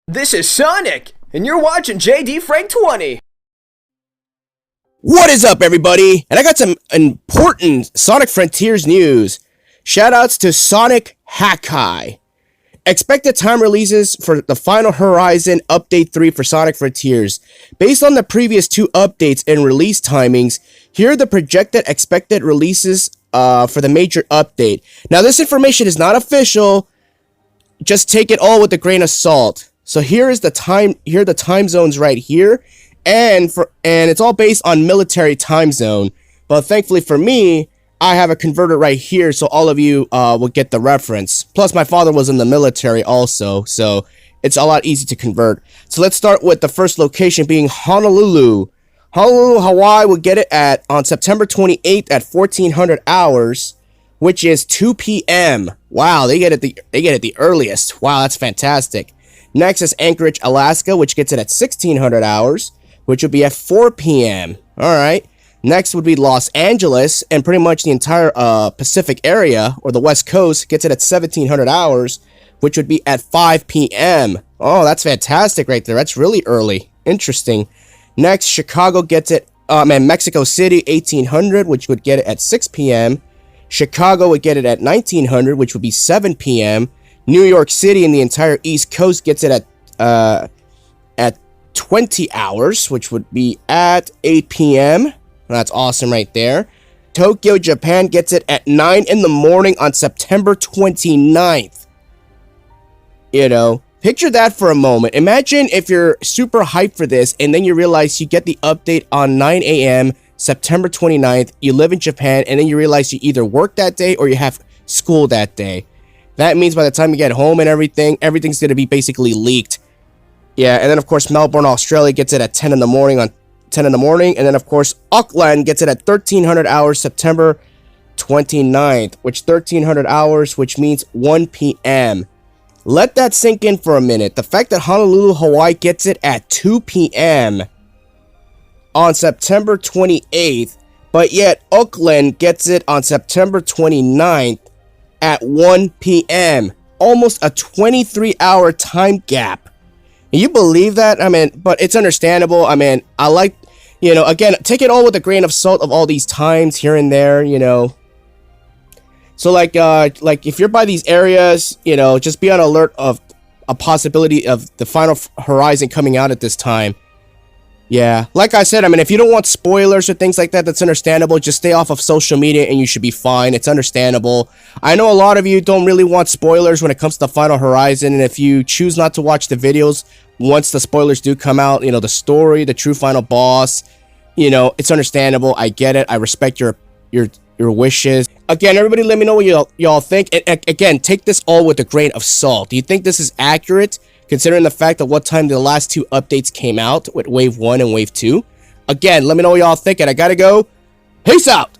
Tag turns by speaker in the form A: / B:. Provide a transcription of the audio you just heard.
A: This is Sonic, and you're watching JD Frank 20.
B: What is up, everybody? And I got some important Sonic Frontiers news. Shoutouts to Sonic Hakai. Expected time releases for the Final Horizon Update 3 for Sonic Frontiers. Based on the previous two updates and release timings, here are the projected expected releases for the major update. Now, this information is not official. Just take it all with a grain of salt. So here are the time zones right here, and it's all based on military time zone. But thankfully for me, I have a converter right here, so all of you will get the reference. Plus, my father was in the military also, so it's a lot easy to convert. So let's start with the first location being Honolulu. Honolulu, Hawaii will get it on September 28th at 1400 hours, which is 2 p.m. Wow, they get it the earliest. Wow, that's fantastic. Next is Anchorage, Alaska, which gets it at 1600 hours, which would be at 4 p.m. All right. Next would be Los Angeles, and pretty much the entire Pacific area, or the West Coast, gets it at 1700 hours, which would be at 5 p.m. Oh, that's fantastic right there. That's really early. Interesting. Next, Chicago gets it, and Mexico City, 1800, which would get it at 6 p.m. Chicago would get it at 1900, which would be 7 p.m. New York City and the entire East Coast gets it at 20 hours, which would be at 8 p.m. That's awesome right there. Tokyo, Japan gets it at 9 in the morning on September 29th. You know, picture that for a moment. Imagine if you're super hyped for this and then you realize you get the update on 9 a.m. September 29th. You live in Japan and then you realize you either work that day or you have school that day. That means by the time you get home and everything's going to be basically leaked. Yeah, and then of course Melbourne, Australia gets it at 10 in the morning on 10 in the morning. And then of course Auckland gets it at 1300 hours September 29th, which 1300 hours, which means 1 p.m. Let that sink in for a minute. The fact that Honolulu, Hawaii gets it at 2 p.m. on September 28th, but yet Auckland gets it on September 29th at 1 p.m. Almost a 23-hour time gap. Can you believe that? I mean, but it's understandable. I mean, I like, you know, again, take it all with a grain of salt of all these times here and there, you know. So like if you're by these areas, you know, just be on alert of a possibility of the Final Horizon coming out at this time. Yeah, like I said, I mean, if you don't want spoilers or things like that, that's understandable. Just stay off of social media and you should be fine. It's understandable. I know a lot of you don't really want spoilers when it comes to the Final Horizon, and if you choose not to watch the videos once the spoilers do come out, you know, the story, the true final boss, you know, it's understandable. I get it. I respect your wishes. Again, everybody let me know what y'all think. And again, take this all with a grain of salt. Do you think this is accurate, considering the fact of what time the last two updates came out with Wave 1 and Wave 2? Again, let me know what y'all think, and I gotta go. Peace out!